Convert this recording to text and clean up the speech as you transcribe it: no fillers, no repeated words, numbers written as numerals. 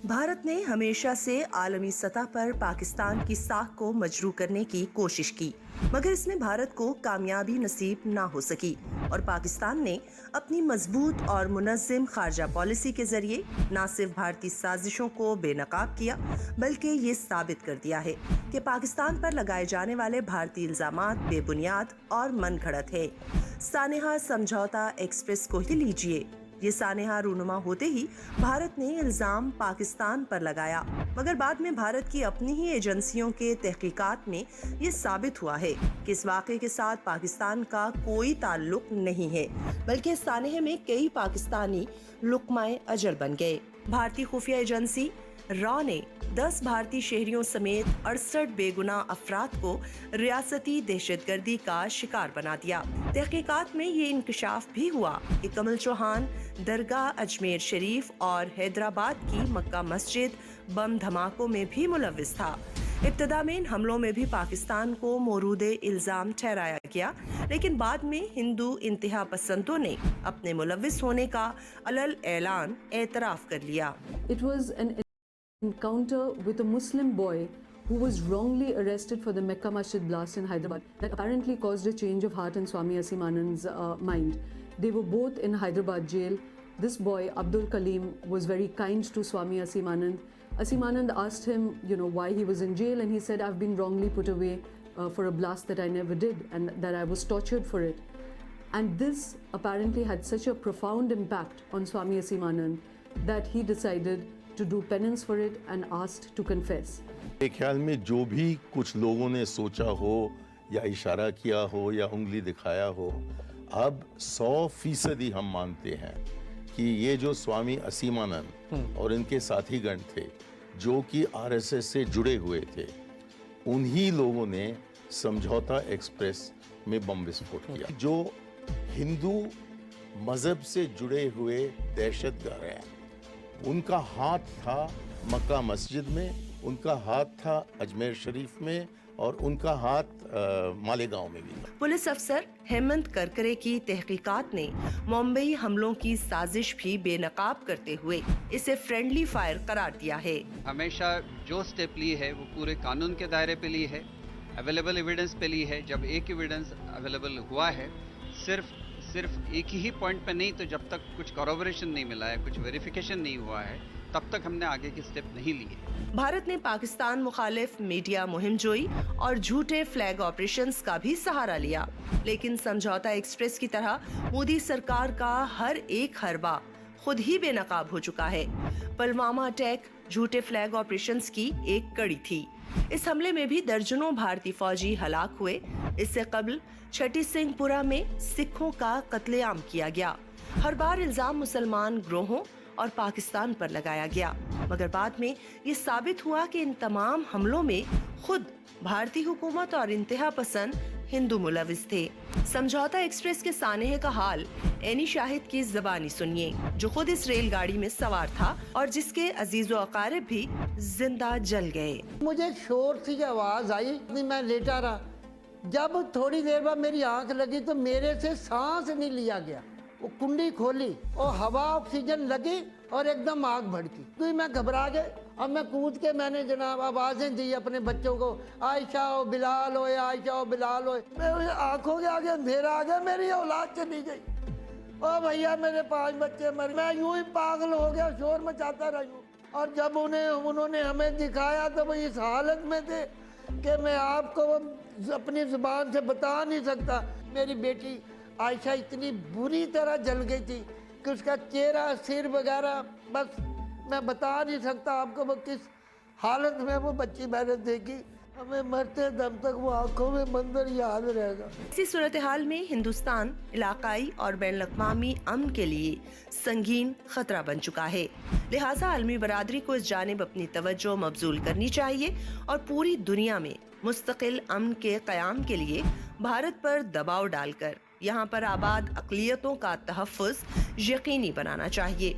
भारत ने हमेशा से आलमी सतह पर पाकिस्तान की साख को मजरू करने की कोशिश की, मगर इसमें भारत को कामयाबी नसीब ना हो सकी और पाकिस्तान ने अपनी मजबूत और मुनज़्ज़म खारजा पॉलिसी के जरिए न सिर्फ भारतीय साजिशों को बेनकाब किया, बल्कि ये साबित कर दिया है कि पाकिस्तान पर लगाए जाने वाले भारतीय इल्जामात बेबुनियाद और मनगढ़ंत है। सानेहा समझौता एक्सप्रेस को ही लीजिए। ये सानेहा रूनुमा होते ही भारत ने इल्जाम पाकिस्तान पर लगाया, मगर बाद में भारत की अपनी ही एजेंसियों के तहकीकात में ये साबित हुआ है कि इस वाक़े के साथ पाकिस्तान का कोई ताल्लुक नहीं है, बल्कि इस सानेहे में कई पाकिस्तानी लुक़माए अजल बन गए। भारतीय खुफिया एजेंसी रॉ ने 10 भारतीय शहरियों समेत 68 बेगुनाह अफराद को रियासती दहशतगर्दी का शिकार बना दिया। तहकीकात में ये इंकशाफ भी हुआ कि कमल चौहान दरगाह अजमेर शरीफ और हैदराबाद की मक्का मस्जिद बम धमाकों में भी मुलव्विस था। इब्तदा में इन हमलों में भी पाकिस्तान को मोरूदे इल्जाम ठहराया गया, लेकिन बाद में हिंदू इंतहा पसंदों ने अपने मुलव्विस होने का अलल ऐलान एतराफ कर लिया। It was an encounter with a Muslim boy who was wrongly arrested for the Mecca Masjid blast in Hyderabad that apparently caused a change of heart in Swami Asim Anand's mind. They were both in Hyderabad jail. This boy, Abdul Kaleem, was very kind to Swami Asim Anand. Asim Anand asked him, why he was in jail, and he said, I've been wrongly put away for a blast that I never did and that I was tortured for it. And this apparently had such a profound impact on Swami Asim Anand that he decided to do penance for it and asked to confess. मेरे ख्याल में जो भी कुछ लोगों ने सोचा हो या इशारा किया हो या उंगली दिखाया हो, अब 100% हम मानते हैं कि ये जो स्वामी असीमानंद और इनके साथीगण थे जो कि आरएसएस से जुड़े हुए थे, उन्हीं लोगों ने समझौता एक्सप्रेस में बम विस्फोट किया। जो हिंदू मजहब से जुड़े हुए दहशतगर्द हैं, उनका हाथ था मक्का मस्जिद में, उनका हाथ था अजमेर शरीफ में और उनका हाथ मालेगांव में भी था। पुलिस अफसर हेमंत करकरे की तहकीकात ने मुंबई हमलों की साजिश भी बेनकाब करते हुए इसे फ्रेंडली फायर करार दिया है। हमेशा जो स्टेप ली है वो पूरे कानून के दायरे पे ली है, अवेलेबल एविडेंस पे ली है। जब एक एविडेंस अवेलेबल हुआ है, सिर्फ एक ही पॉइंट पे नहीं, तो जब तक कुछ कॉरोबोरेशन नहीं मिला है, कुछ वेरिफिकेशन नहीं हुआ है, तब तक हमने आगे की स्टेप नहीं लिए। भारत ने पाकिस्तान मुखालिफ मीडिया मुहिम जोई और झूठे फ्लैग ऑपरेशंस का भी सहारा लिया, लेकिन समझौता एक्सप्रेस की तरह मोदी सरकार का हर एक हरबा खुद ही बेनकाब हो चुका है। पुलवामा अटैक झूठे फ्लैग ऑपरेशंस की एक कड़ी थी। इस हमले में भी दर्जनों भारतीय फौजी हलाक हुए। इससे कबल छठी सिंहपुरा में सिखों का कत्लेआम किया गया। हर बार इल्जाम मुसलमान ग्रोहों और पाकिस्तान पर लगाया गया, मगर बाद में ये साबित हुआ कि इन तमाम हमलों में खुद भारतीय हुकूमत और इंतहा पसंद हिंदू मुलविस थे। समझौता एक्सप्रेस के सानेहे का हाल एनी शाहिद की ज़बानी सुनिए, जो खुद इस रेलगाड़ी में सवार था और जिसके अजीज़ो अकारिब भी जिंदा जल गए। मुझे एक शोर सी आवाज़ आई, मैं लेटा रहा। जब थोड़ी देर बाद मेरी आंख लगी तो मेरे से सांस नहीं लिया गया। वो कुंडी खोली और हवा ऑक्सीजन लगी और एकदम आग भड़की। तो मैं घबरा गए। अब मैं कूद के मैंने जनाब आवाज़ें दी अपने बच्चों को, आयशा हो बिलाल हो, आयशा हो बिलाल हो। मेरी आंखों के आगे अंधेरा आ गया, मेरी औलाद चली गई। ओ भैया मेरे 5 बच्चे मर। मैं यूं ही पागल हो गया, शोर मचाता रहा यूं। और जब उन्होंने हमें दिखाया तो वो इस हालत में थे कि मैं आपको अपनी जुबान से बता नहीं सकता। मेरी बेटी आयशा इतनी बुरी तरह जल गई थी कि उसका चेहरा, सिर वगैरह, बस मैं बता नहीं सकता आपको वो किस हालत में वो बच्ची मैंने देखी। हमें मरते दम तक वो आंखों में मंजर याद रहेगा। इसी सूरत हाल में हिंदुस्तान इलाकाई और बैनुल अक़वामी अमन के लिए संगीन खतरा बन चुका है। लिहाजा आलमी बरादरी को इस जानिब अपनी तवज्जो मबजूल करनी चाहिए और पूरी दुनिया में मुस्तकिल अमन के क़याम के लिए भारत पर दबाव डालकर यहाँ पर आबाद अक़लियतों का तहफ़्फ़ुज़ यकीनी बनाना चाहिए।